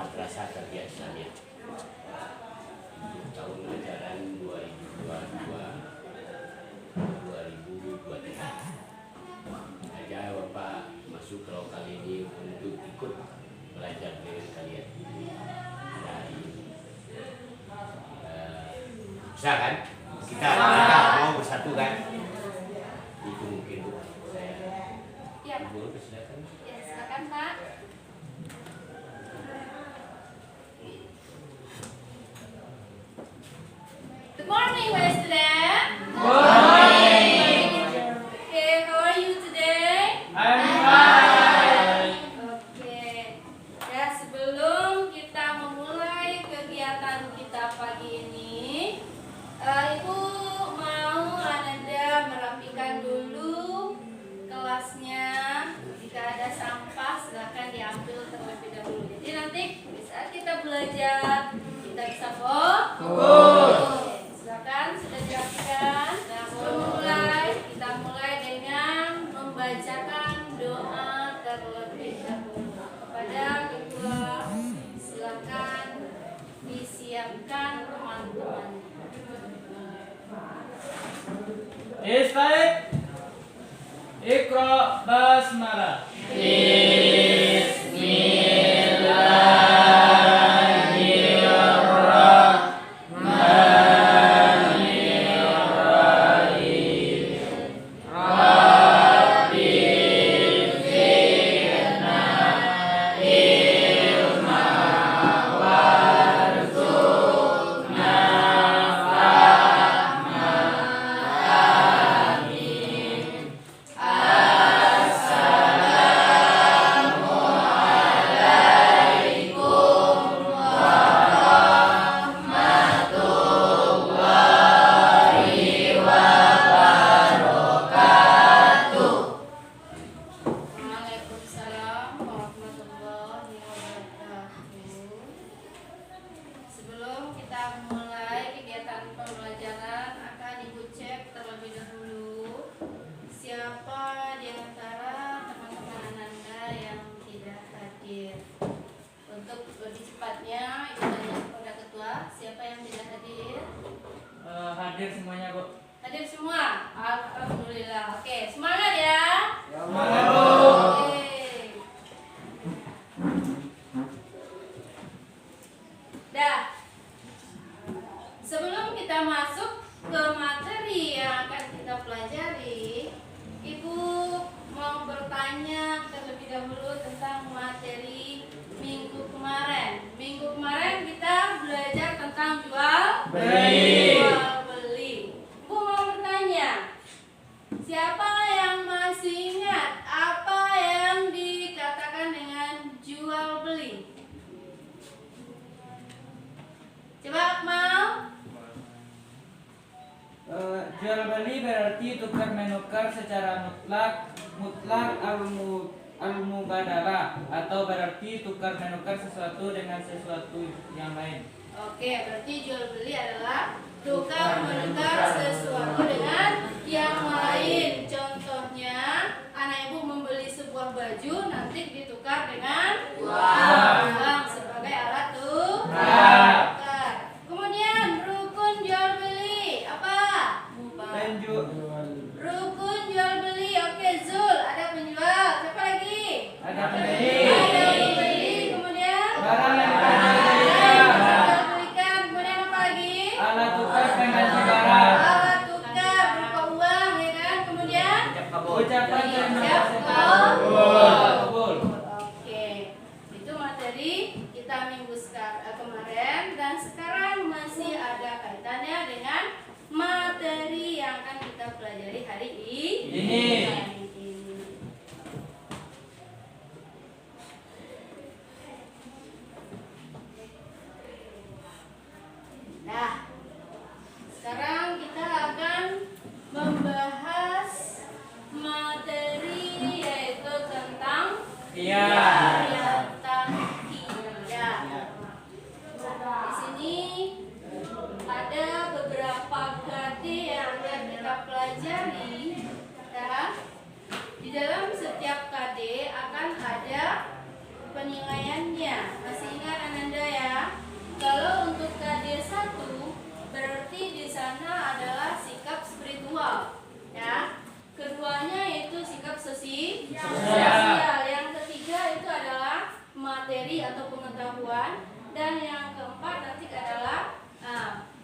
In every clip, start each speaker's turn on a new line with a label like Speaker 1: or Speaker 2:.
Speaker 1: Madrasah Tarbiyah Islamiyah tahun ajaran 2022-2023. Aja Bapak masuk ke lokal ini untuk ikut belajar dengan kalian. Bisa kan? Kita mau bersatu kan? Itu mungkin saya.
Speaker 2: Ya, Pak.
Speaker 1: Ibu silakan.
Speaker 2: Ya, silakan, Pak. Good morning, my student.
Speaker 3: Good morning.
Speaker 2: Okay, how are you today?
Speaker 3: I'm fine.
Speaker 2: Oke. Ya, sebelum kita memulai kegiatan kita pagi ini, Ibu mau Ananda merapikan dulu kelasnya. Jika ada sampah silakan diambil terlebih dahulu. Jadi nanti di saat kita belajar kita bisa fokus. Silakan sudah dirapikan. Nah, sebelum kita mulai dengan membacakan doa terlebih dahulu kepada ketua. Silakan disiapkan teman-teman.
Speaker 3: Istaid. Iqra basmalah.
Speaker 2: Waalaikumsalam warahmatullahi wabarakatuh. Sebelum kita mulai kegiatan pembelajaran akan Ibu cek terlebih dahulu siapa di antara teman-teman Ananda yang tidak hadir. Untuk lebih cepatnya Ibu tanya kepada ketua siapa yang tidak hadir.
Speaker 3: Hadir semuanya, Bu.
Speaker 2: Hadir semua? Alhamdulillah. Oke, semangat ya.
Speaker 3: Semangat, Bu.
Speaker 2: Oke. Dah. Sebelum kita masuk ke materi yang akan kita pelajari, Ibu mau bertanya terlebih dahulu tentang materi minggu kemarin. Minggu kemarin kita belajar tentang jual
Speaker 3: Beli.
Speaker 2: Bu mau bertanya, siapa yang masih ingat apa yang dikatakan dengan jual beli? Coba Akmal.
Speaker 3: Jual beli berarti tukar menukar secara mutlak al-mubadalah atau berarti tukar menukar sesuatu dengan sesuatu yang lain.
Speaker 2: Oke, berarti jual beli adalah tukar menukar sesuatu dengan yang lain. Contohnya, anak ibu membeli sebuah baju, nanti ditukar dengan uang sebagai alat tukar. Kemudian rukun jual beli apa? Rukun jual beli. Oke, Zul, ada penjual. Siapa lagi?
Speaker 3: Ada pembeli.
Speaker 2: Ada pembeli. Kemudian
Speaker 3: Barang yang
Speaker 2: belikan. Kemudian apa lagi?
Speaker 3: alat tukar pengganti barang.
Speaker 2: Alat tukar berupa uang, ya kan? Kemudian
Speaker 3: Ucapan terima
Speaker 2: Siap,
Speaker 3: kasih.
Speaker 2: kabul. Oke, itu materi kita minggu kemarin dan sekarang masih ada kaitannya dengan materi yang akan kita pelajari hari ini. Nah, sekarang kita akan membahas materi yaitu tentang
Speaker 3: Iya.
Speaker 2: kegiatan iya. Di sini ada beberapa KD yang akan kita pelajari. Ya. materi atau pengetahuan. Dan yang keempat nanti adalah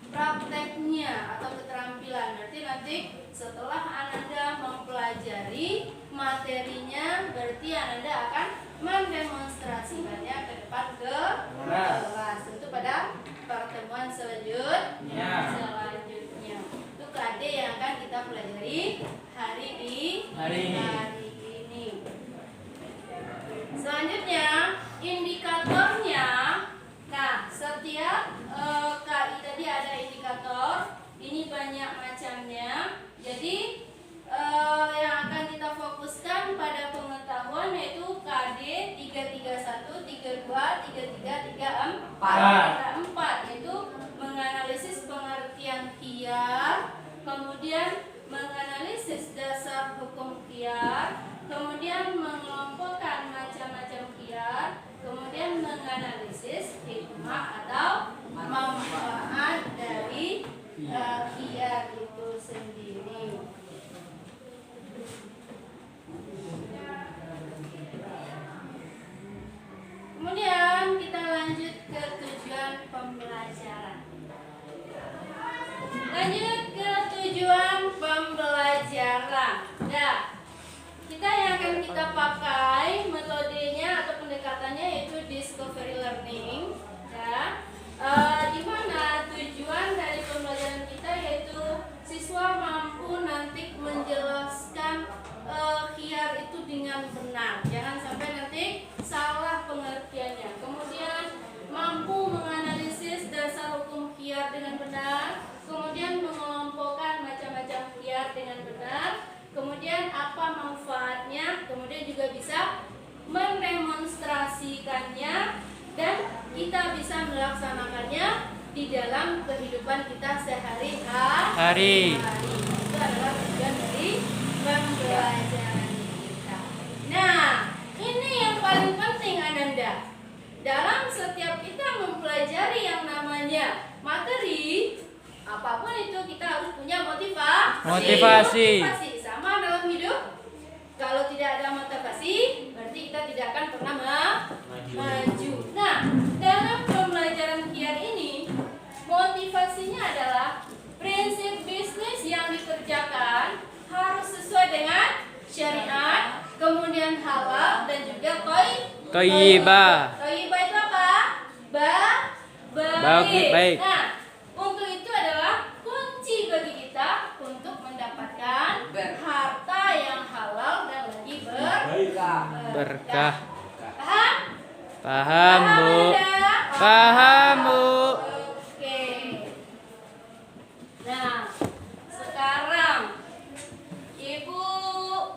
Speaker 2: prakteknya atau keterampilan. Berarti nanti setelah Ananda mempelajari materinya, berarti Ananda akan mendemonstrasikannya ke depan ke kelas. Itu pada pertemuan selanjutnya. Itu KD yang akan kita pelajari hari ini. Selanjutnya indikatornya. Nah, setiap KI tadi ada indikator. Ini banyak macamnya. Jadi yang akan kita fokuskan pada pengetahuan yaitu KD 331, 32, 33, 34, yaitu menganalisis pengertian kiar, kemudian menganalisis dasar hukum kiar, kemudian mengelompokkan macam-macam kiar, kemudian menganalisis hikmah atau manfaat dari kiar itu sendiri. Kemudian kita lanjut ke tujuan pembelajaran. Nah, kita yang akan kita pakai metodenya atau pendekatannya yaitu discovery learning. Ya, di mana tujuan dari pembelajaran kita yaitu siswa mampu nanti menjelaskan kiar itu dengan benar. Jangan sampai nanti salah pengertiannya. Kemudian mampu menganalisis dasar hukum kiar dengan benar. Kemudian mengelompokkan macam-macam kiar dengan benar. Kemudian apa manfaatnya. Kemudian juga bisa mendemonstrasikannya. Dan kita bisa melaksanakannya di dalam kehidupan kita sehari-hari. Itu adalah tujuan dari pembelajaran kita. Nah, ini yang paling penting Ananda. Dalam setiap kita mempelajari yang namanya materi, apapun itu kita harus punya motivasi. Sama dalam hidup. Kalau tidak ada motivasi, berarti kita tidak akan pernah maju. Nah, dalam pembelajaran kiar ini, motivasinya adalah prinsip bisnis yang dikerjakan harus sesuai dengan syariat, kemudian halal dan juga thayyibah. Thayyibah itu apa? Baik. Nah, untuk itu adalah kunci bagi kita untuk mendapatkan harta yang halal dan lagi berkah. Paham, Bu? Paham, Bu. Oke. Nah, sekarang Ibu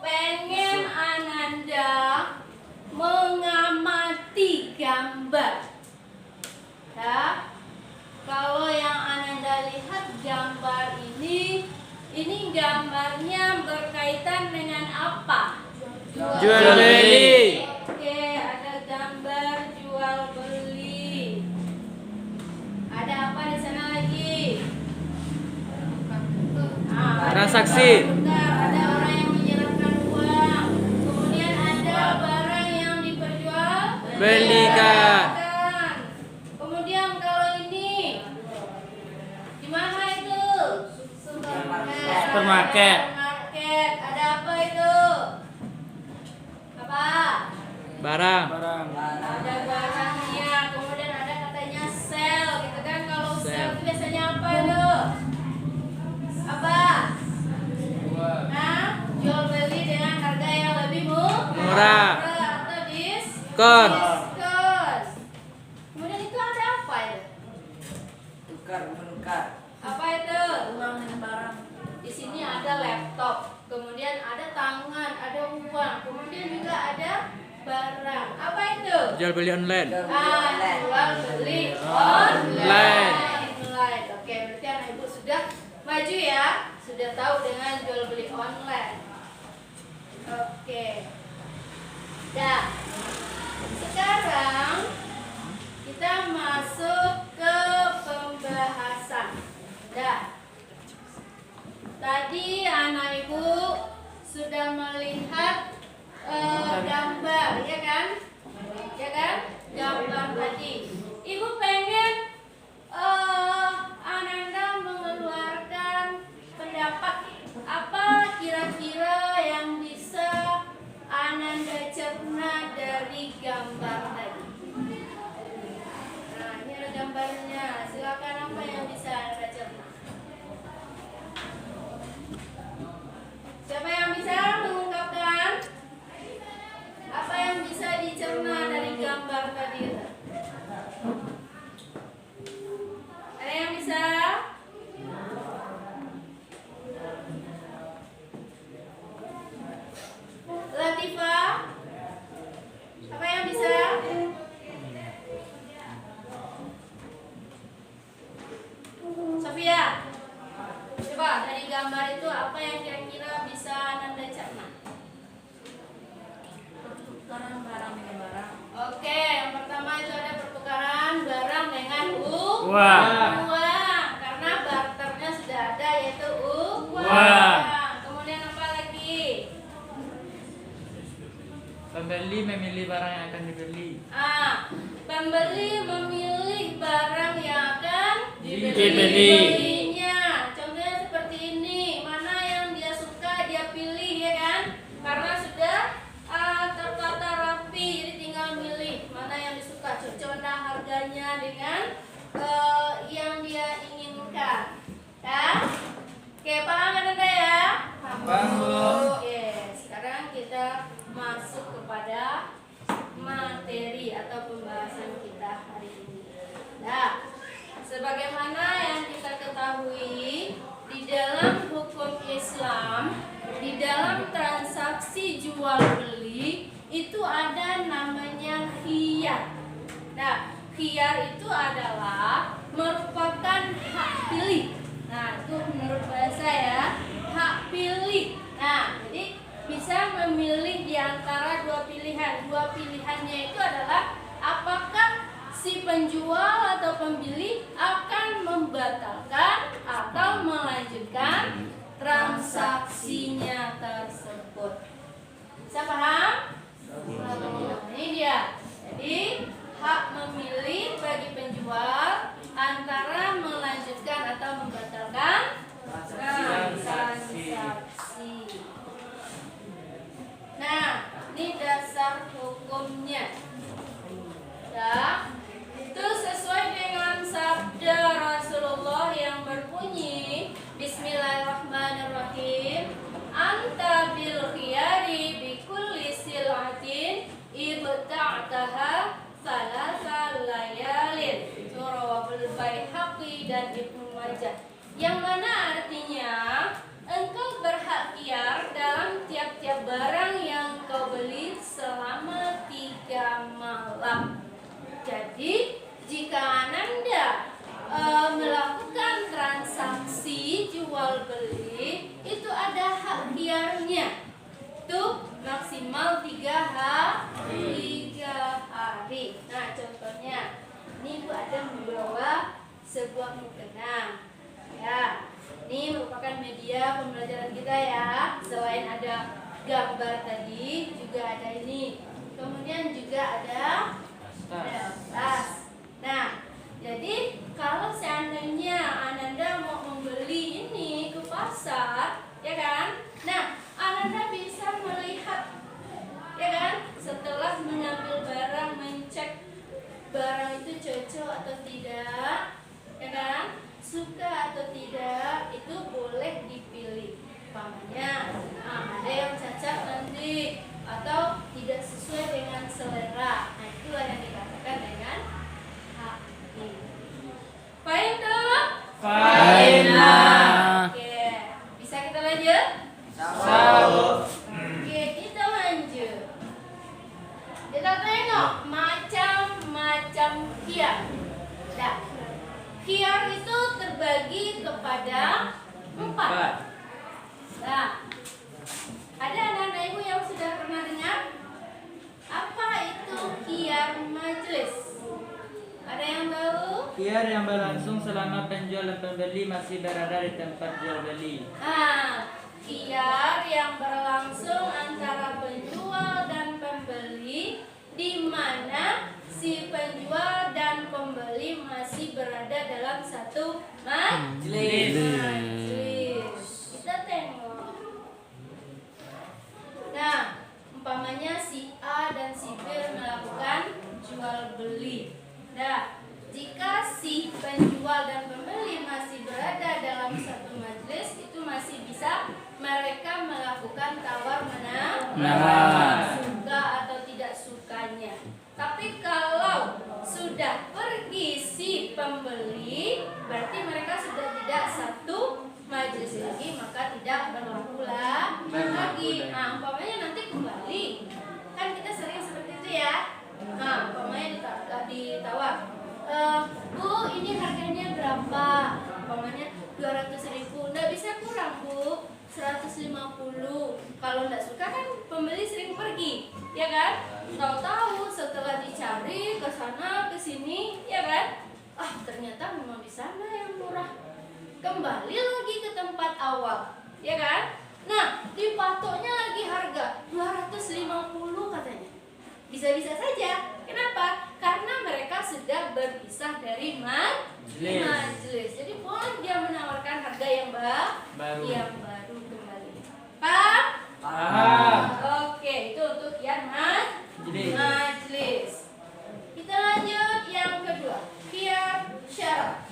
Speaker 2: pengen Ananda mengamati gambar. Ya. Kalau yang Ananda lihat gambar ini gambarnya berkaitan dengan apa?
Speaker 3: Jual beli.
Speaker 2: Oke, ada gambar jual beli. Ada apa di sana lagi?
Speaker 3: Transaksi.
Speaker 2: Ada orang yang menyerahkan uang. Kemudian ada barang yang diperjual
Speaker 3: Belikan.
Speaker 2: Kemudian kalau ini di mana itu?
Speaker 3: Supermarket.
Speaker 2: Ada apa itu? Apa?
Speaker 3: Barang.
Speaker 2: Ada barangnya. Kemudian ada katanya sell, gitu kan? Kalau sell itu biasanya apa itu? Apa? Nah, jual beli dengan harga yang lebih murah atau diskon. Kemudian itu ada apa itu?
Speaker 4: Menukar.
Speaker 2: Apa itu? Uang dan barang. Di sini ada laptop, kemudian ada tangan, ada uang, kemudian juga ada barang. Apa itu?
Speaker 3: Jual beli online.
Speaker 2: Jual beli online. Oke, berarti anak ibu sudah maju ya, sudah tahu dengan jual beli online. Oke. Nah, sekarang kita masuk ke pembahasan. Nah, tadi anak ibu sudah melihat gambar, ya kan? Ya kan?
Speaker 3: Uang.
Speaker 2: Karena barternya sudah ada, yaitu uang.
Speaker 3: Uang.
Speaker 2: Kemudian apa lagi?
Speaker 3: Pembeli memilih barang yang akan dibeli.
Speaker 2: Pembeli memilih barang yang akan
Speaker 3: Dibeli.
Speaker 2: Contohnya seperti ini, mana yang dia suka dia pilih, ya kan? Karena sudah tertata rapi, jadi tinggal milih mana yang disuka, cocoklah harganya dengan yang dia inginkan, kan? Oke, paham kan Anda ya?
Speaker 3: Paham, Bu.
Speaker 2: Oke, sekarang kita masuk kepada materi atau pembahasan kita hari ini. Nah, sebagaimana yang kita ketahui, di dalam hukum Islam, di dalam transaksi jual beli itu ada namanya khiyar. Nah, khiyar itu adalah merupakan hak pilih. Nah, itu menurut bahasa ya, hak pilih. Nah, jadi bisa memilih di antara dua pilihan. Dua pilihannya itu adalah apakah si penjual atau pembeli akan membatalkan atau melanjutkan transaksinya tersebut. Bisa paham? Nah, ini dia. Jadi hak memilih bagi penjual antara melanjutkan atau membatalkan transaksi. Nah, ini dasar hukumnya. Ya, itu sesuai dengan sabda Rasulullah yang berbunyi Bismillahirrahmanirrahim, anta bil khiyari bi kulli sil'atin ibta'taha salasa layalin. Rawahul Baihaqi dan Ibnu Majah. Yang mana artinya engkau berhak khiyar dalam tiap-tiap barang yang kau beli selama 3 malam. Jadi jika Anda melakukan transaksi jual beli, itu ada hak khiyarnya. Itu maksimal 3 hari. Nah, contohnya ini Bu ada membawa sebuah mukena. Ya, ini merupakan media pembelajaran kita ya. Selain ada gambar tadi, juga ada ini. Kemudian juga ada tas. Nah, jadi kalau seandainya Ananda mau membeli ini ke pasar, ya kan? Nah, Ananda bisa melihat, ya kan? Setelah mengambil barang, mencek barang itu cocok atau tidak, ya kan? Suka atau tidak, itu boleh dipilih. Umpamanya, ada yang cacat nanti atau tidak sesuai dengan selera. Nah, itulah yang dikatakan dengan hak pilih. Fahim dong?
Speaker 3: Fahim.
Speaker 2: Oke, bisa kita lanjut? Oke, kita lanjut. Kita tengok macam-macam khiyar. Nah, khiyar itu terbagi kepada 4. Nah, ada anak-anak ibu yang sudah pernah dengar? Apa itu khiyar majelis? Ada yang tahu?
Speaker 3: Khiyar yang berlangsung selama penjual dan pembeli masih berada di tempat jual beli.
Speaker 2: Khiyar yang berlangsung antara penjual dan pembeli di mana si penjual dan pembeli masih berada dalam satu majelis. Kita tengok. Nah, umpamanya si A dan si B melakukan jual beli. Nah, jika si penjual dan pembeli masih berada dalam satu majelis, itu masih bisa mereka melakukan tawar menawar, suka atau tidak sukanya. Tapi kalau sudah pergi si pembeli, berarti mereka sudah tidak satu majelis lagi, maka tidak berlaku lagi. Nah, umpamanya nanti kembali, kan kita sering seperti itu ya. Nah, umpamanya ditawar, Bu, ini harganya berapa? Umpamanya 200.000, nggak bisa kurang Bu, 150. Kalau nggak suka kan pembeli sering pergi, ya kan? Tahu-tahu setelah dicari ke sana ke sini, ya kan? Ternyata memang sana yang murah. Kembali lagi ke tempat awal, ya kan? Nah, dipatoknya lagi harga 250 katanya. Bisa-bisa saja. Kenapa? Karena mereka sudah berpisah dari majelis. Jadi boleh dia menawarkan harga yang
Speaker 3: Baru.
Speaker 2: kembali. Paham?
Speaker 3: Paham.
Speaker 2: Oke, itu untuk kian majelis. Kita lanjut yang kedua, kiar syarat.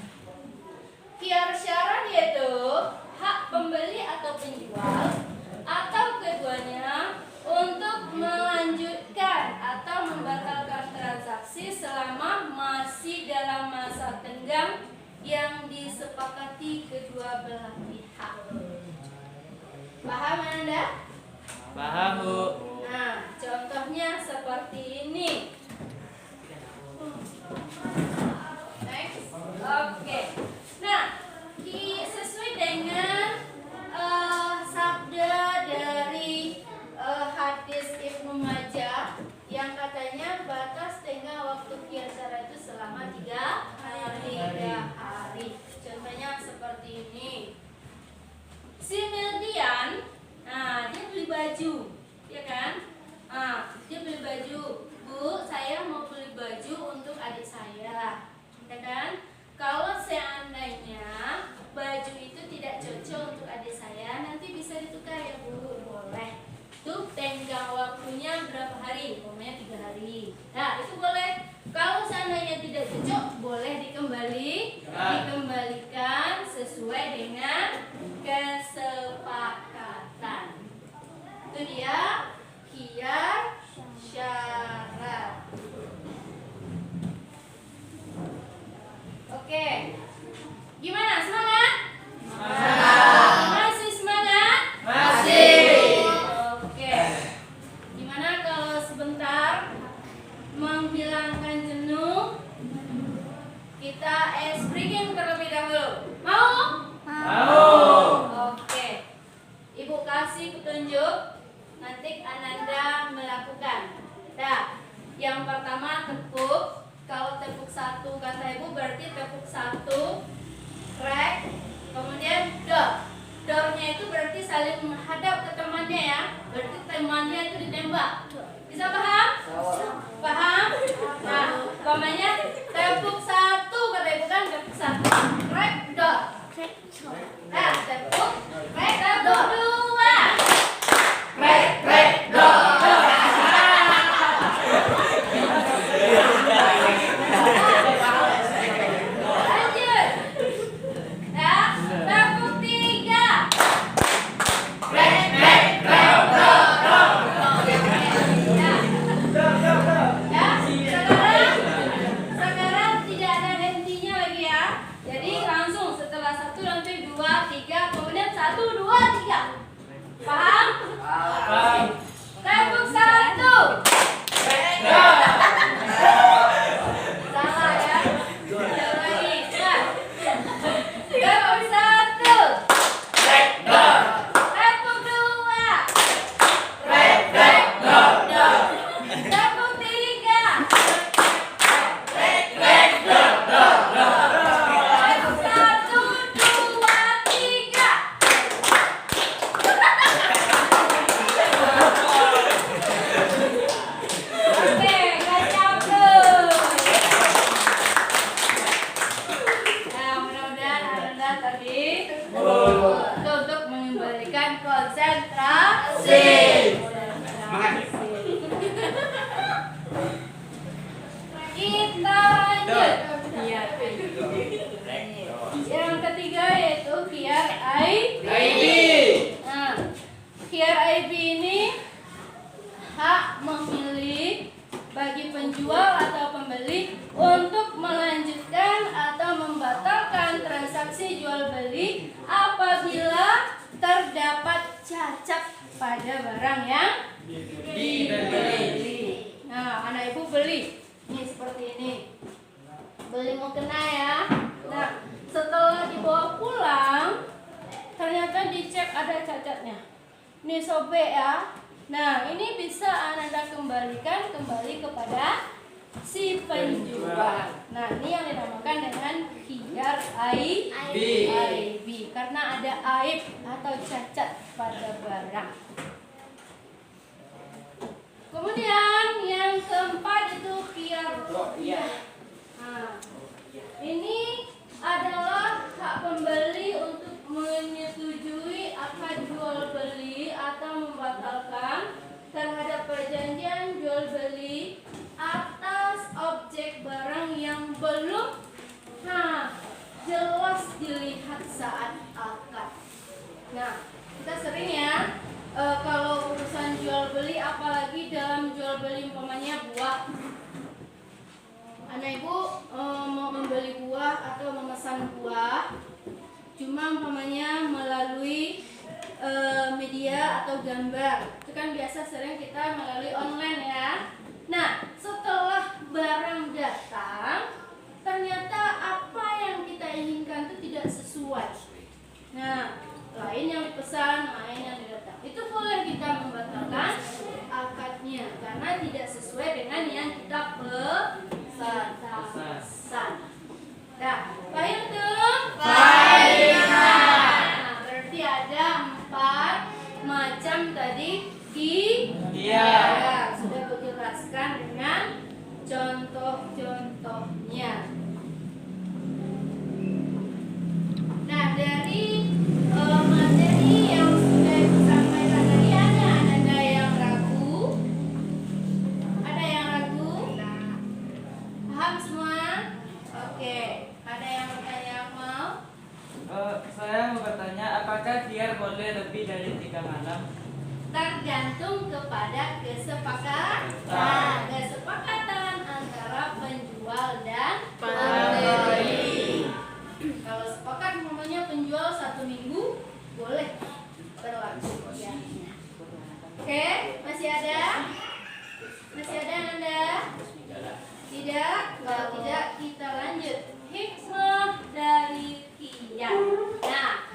Speaker 2: Kiar syarat yaitu hak pembeli atau penjual atau keduanya untuk melanjutkan atau membatalkan transaksi selama masih dalam masa tenggang yang disepakati kedua belah pihak. Paham Anda?
Speaker 3: Paham, Bu.
Speaker 2: Nah, contohnya seperti ini. Next. Oke. Nah, sesuai dengan sabda dari hadis Ibnu Majah yang katanya batas tenggang waktu kiar syarat itu selama 3 hari. Contohnya seperti ini. Si Mildian, dia beli baju, ya kan? Dia beli baju. Bu, saya mau beli baju untuk adik saya, ya kan? Kalau seandainya baju itu tidak cocok untuk adik saya, nanti bisa ditukar ya Bu, boleh. Itu tenggang waktunya berapa hari? Pokoknya 3 hari. Nah, itu boleh. Kalau seandainya tidak cocok, boleh dikembalikan sesuai dengan kesepakatan. Itu dia khiyar syarat. Oke. Gimana? Semangat? Masih semangat?
Speaker 3: Masih.
Speaker 2: Oke. Gimana kalau sebentar menghilangkan jenuh kita ice breaking terlebih dahulu? Mau?
Speaker 3: Mau.
Speaker 2: Oke. Ibu kasih petunjuk, nanti Ananda melakukan. Nah, yang pertama tepuk. Kalau tepuk 1 kata ibu berarti tepuk 1 crack, kemudian door. Doornya itu berarti saling menghadap ke temannya ya. Berarti temannya itu ditembak. Bisa paham? Paham? Nah, umpamanya tepuk 1 kata ibu kan, tepuk 1 crack door. Nah, tepuk crack door 2. Crack door. pada barang yang dibeli. Nah, anak ibu beli ini seperti ini, beli mukena ya. Nah, setelah dibawa pulang ternyata dicek ada cacatnya, ini sobek ya. Nah, ini bisa Anda kembalikan kembali kepada si penjual. Nah, ini yang dinamakan dengan khiyar aib, karena ada aib atau cacat pada barang. Kemudian yang keempat itu khiyar. Nah, ini adalah hak pembeli untuk menyetujui akad jual beli atau membatalkan terhadap perjanjian jual beli atas objek barang yang belum jelas dilihat saat akad. Nah, kita sering ya kalau urusan jual beli, apalagi dalam jual beli umpamanya buah. Anak ibu mau membeli buah atau memesan buah, cuma umpamanya melalui media atau gambar. Itu kan biasa sering kita melalui online ya. Nah, setelah barang datang, ternyata apa yang kita inginkan itu tidak sesuai. Nah, lain yang dipesan, lain yang datang. Itu boleh kita membatalkan akadnya karena tidak sesuai dengan yang kita pesan. Nah, paham tuh? Nah, berarti ada 4 macam tadi ya, sudah kujelaskan dengan contoh-contohnya. Nah, dari materi yang sudah disampaikan tadi, ada yang ragu? Ada yang ragu? Paham semua? Oke. Ada yang bertanya mau?
Speaker 3: Saya mau bertanya, apakah khiyar boleh lebih dari 3 malam?
Speaker 2: Tergantung kepada kesepakatan antara penjual dan pembeli. Kalau sepakat namanya penjual 1 minggu, boleh berlaku ya. Oke, masih ada? Masih ada Anda? Tidak? Kalau tidak, kita lanjut. Hikmah dari khiyar. Nah,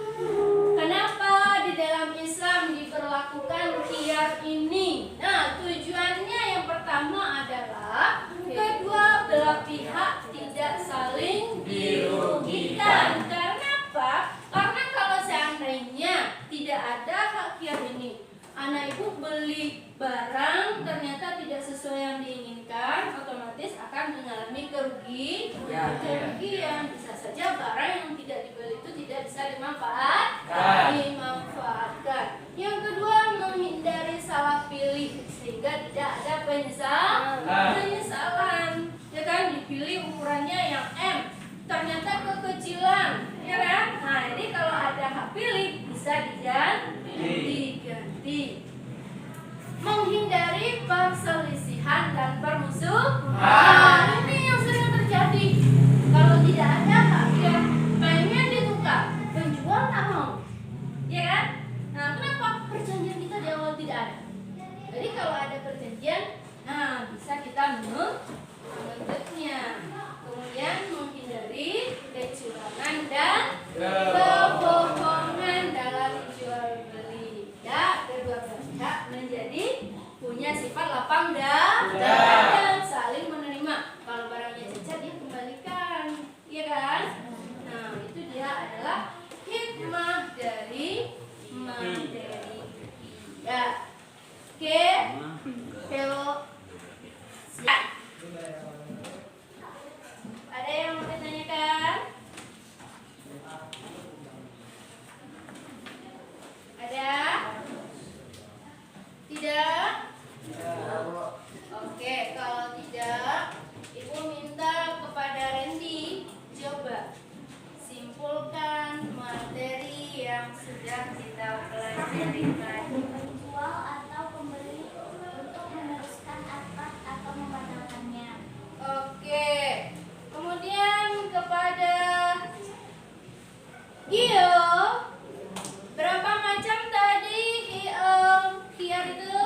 Speaker 2: kenapa di dalam Islam diberlakukan khiyar ini? Nah, tujuannya yang pertama adalah kedua belah pihak tidak saling dirugikan. Karena apa? Karena kalau seandainya tidak ada hak khiyar ini, anak ibu beli barang ternyata tidak sesuai yang diinginkan, otomatis akan mengalami kerugian. Bisa saja barang yang tidak dibeli itu tidak bisa dimanfaatkan. Yang kedua, menghindari salah pilih sehingga tidak ada penyesalan. Ya kan, dipilih ukurannya yang M, ternyata kekecilan, ya kan? Nah, jadi kalau ada hak pilih bisa diganti. Menghindari perselisihan dan permusuhan. Ini yang sering terjadi. Kalau tidak ada hak khiyar, pengen ditukar, penjual nggak mau, ya kan? Nah, kenapa? Perjanjian kita di awal tidak ada. Jadi kalau ada perjanjian, nah bisa kita menuntutnya. Kemudian menghindari kecurangan dan kebohongan dalam jual beli. Ya, kedua pihak menjadi punya sifat lapang dan saling menerima. Kalau barangnya cacat, dia kembalikan, iya kan? Nah, itu dia adalah hikmah dari materi. Ya, oke. Siap. Ada yang mau ditanyakan? Ada? Tidak? Oke, kalau tidak, Ibu minta kepada Randy coba simpulkan materi yang sudah kita pelajari tadi.
Speaker 4: Penjual atau pembeli untuk meneruskan akad atau membatalkannya.
Speaker 2: Oke, kemudian kepada Gio, berapa macam tadi khiyar itu?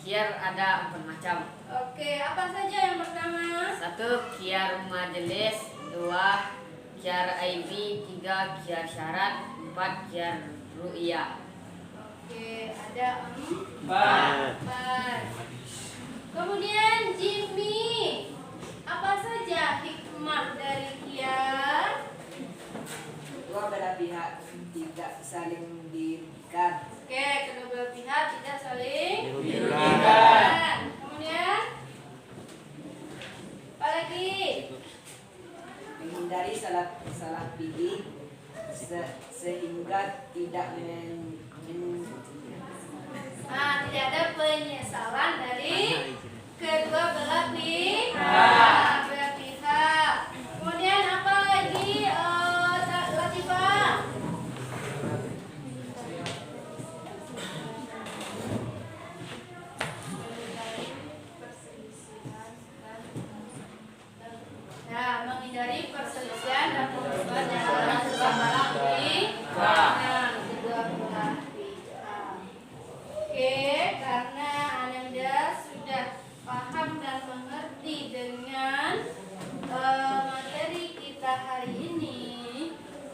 Speaker 5: Khiyar ada 4 macam.
Speaker 2: Oke, apa saja yang pertama?
Speaker 5: 1. Khiyar majelis. 2. Khiyar AIB. 3. Khiyar syarat. 4. Khiyar ru'iyah.
Speaker 2: Oke, ada
Speaker 3: 4.
Speaker 2: 4. Kemudian Jimmy, apa saja hikmah dari khiyar?
Speaker 6: kedua belah pihak tidak saling dirugikan.
Speaker 2: Oke, kedua belah pihak tidak saling
Speaker 3: Dirugikan.
Speaker 2: dirugikan. Kemudian apa lagi?
Speaker 6: Menghindari salah pilih sehingga tidak
Speaker 2: Tidak ada penyesalan dari kedua belah pihak. Kemudian apa lagi, Latifah? Nah, menghindari perselisihan dan permusuhan yang dalam kedua belah pihak. Kedua belah pihak. Oke, karena Ananda sudah paham dan mengerti dengan materi kita hari ini,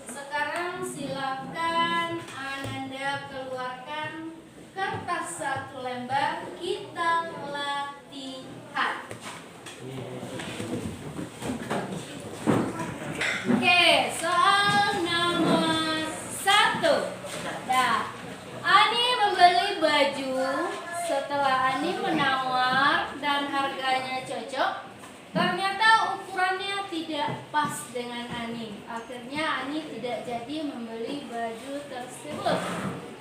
Speaker 2: sekarang silakan Ananda keluarkan kertas 1 lembar, kita latihan. Oke, soal nomor 1. Nah, Ani membeli baju. Setelah Ani menawar dan harganya cocok, ternyata ukurannya tidak pas dengan Ani. Akhirnya Ani tidak jadi membeli baju tersebut.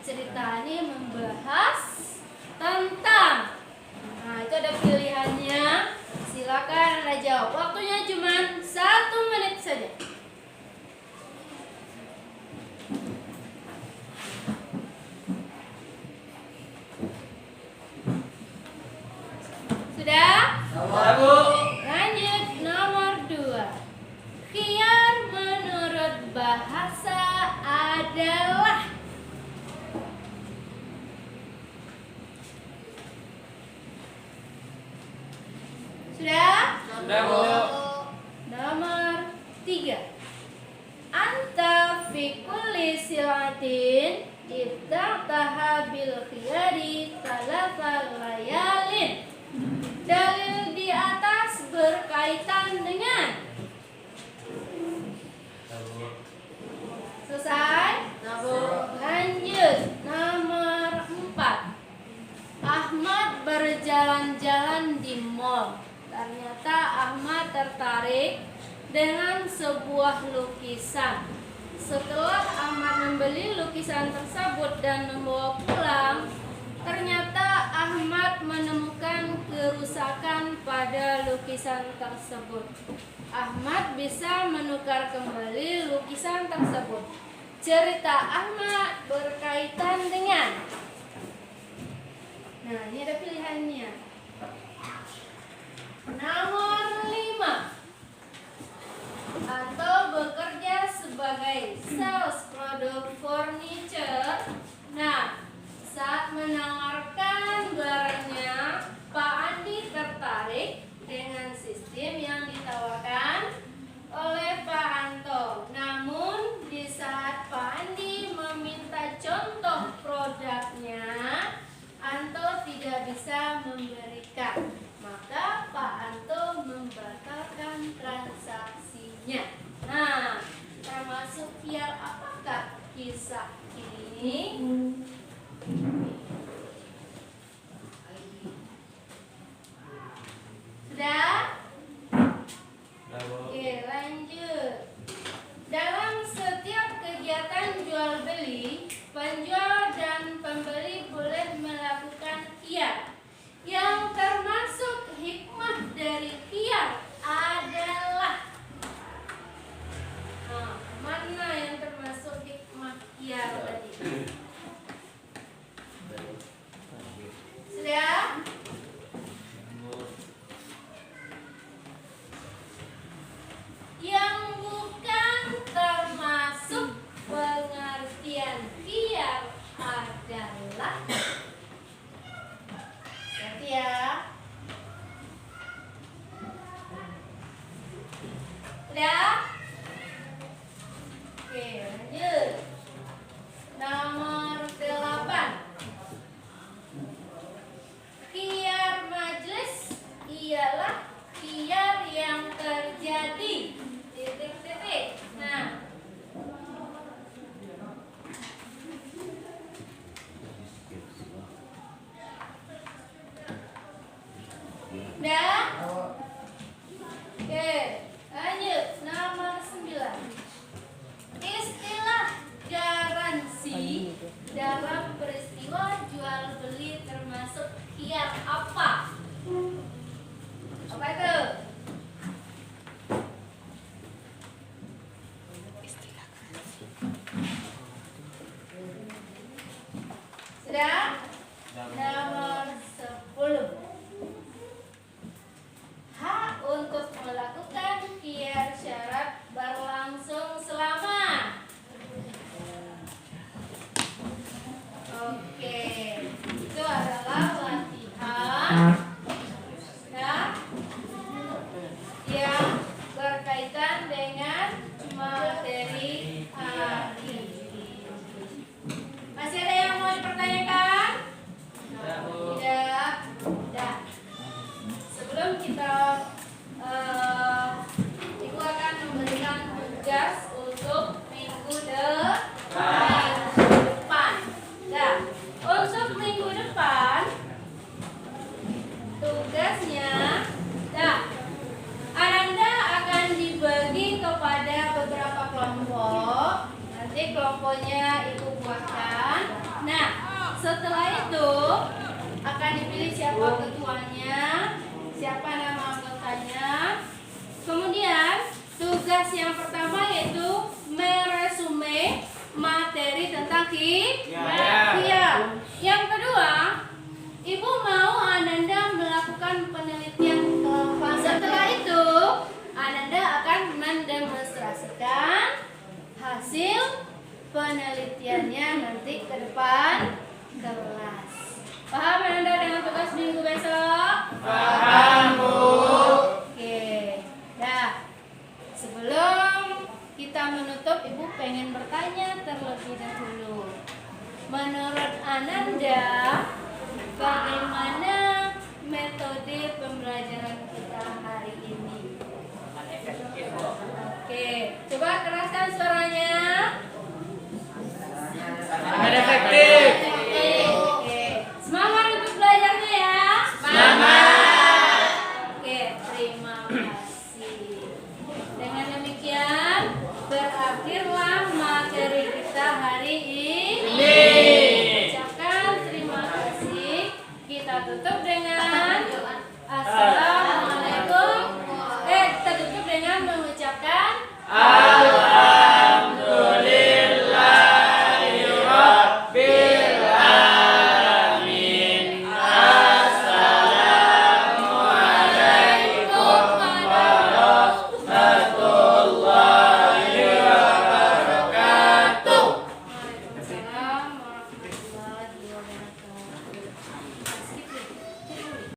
Speaker 2: Cerita Ani membahas tentang, nah itu ada pilihannya. Silakan Anda jawab. Waktunya cuma 1 menit saja. Sudah?
Speaker 3: Bu.
Speaker 2: Lanjut nomor 2. Khiar menurut bahasa adalah. Sudah?
Speaker 3: Sudah, Bu.
Speaker 2: Nomor 3. Anta fi kulli silatin ibta'taha bil khiyari talata layalin. Dalil di atas berkaitan dengan. Selesai? Lanjut nomor 4. Ahmad berjalan-jalan di mall. Ternyata Ahmad tertarik dengan sebuah lukisan. Setelah Ahmad membeli lukisan tersebut dan membawa pulang, ternyata Ahmad menemukan kerusakan pada lukisan tersebut. Ahmad bisa menukar kembali lukisan tersebut. Cerita Ahmad berkaitan dengan. Nah, ini ada pilihannya. Nomor 5. Atau bekerja sebagai sales produk furniture. Nah, saat menawarkan barangnya, Pak Andi tertarik dengan sistem yang ditawarkan oleh Pak Anto. Namun, di saat Pak Andi meminta contoh produknya, Anto tidak bisa memberikan. Maka Pak Anto membatalkan transaksinya. Nah, termasuk khiar apakah kisah ini? Sudah? Oke, lanjut. Dalam setiap kegiatan jual beli, penjual dan pembeli boleh melakukan khiar. Yang termasuk hikmah dari khiar adalah. Nah, mana yang termasuk hikmah khiar tadi? Sudah? Yang bukan termasuk pengertian khiar adalah. Berarti ya. Sudah? Oke, lanjut. Nomor 8. Khiar majlis ialah khiar yang terjadi. Titik-titik. Nah, dalam peristiwa jual beli termasuk khiyar apa? Apa itu? Sudah? Nomor 10. Hak untuk melakukan khiyar syarat berlangsung selama. Oke, itu adalah latihan yang berkaitan dengan materi hari ini. Masih ada yang mau dipertanyakan? Tidak. Tidak. Sebelum kita Ibu akan memberikan tugas untuk minggu depan. Nah, untuk minggu depan tugasnya, Ananda akan dibagi kepada beberapa kelompok. Nanti kelompoknya Ibu buatkan. Nah, setelah itu akan dipilih siapa ketuanya, siapa nama anggotanya. Kemudian tugas yang pertama yaitu meresume materi tentang khiyar. Yang kedua, Ibu mau Ananda melakukan penelitian kelompok. Setelah itu, Ananda akan mendemonstrasikan hasil penelitiannya nanti ke depan kelas. Paham Ananda dengan tugas minggu besok?
Speaker 3: Paham, Bu.
Speaker 2: Oke. Nah, sebelum kita menutup, Ibu pengen bertanya terlebih dahulu. Menurut Ananda, bagaimana metode pembelajaran kita hari ini? Oke, coba keraskan suaranya.
Speaker 3: Sangat efektif.
Speaker 2: Oke, semangat untuk belajarnya ya.
Speaker 3: Semangat.
Speaker 2: Oke, terima kasih. Dengan demikian berakhirlah materi kita hari ini. Ucapkan terima kasih. Kita tutup dengan assalamualaikum.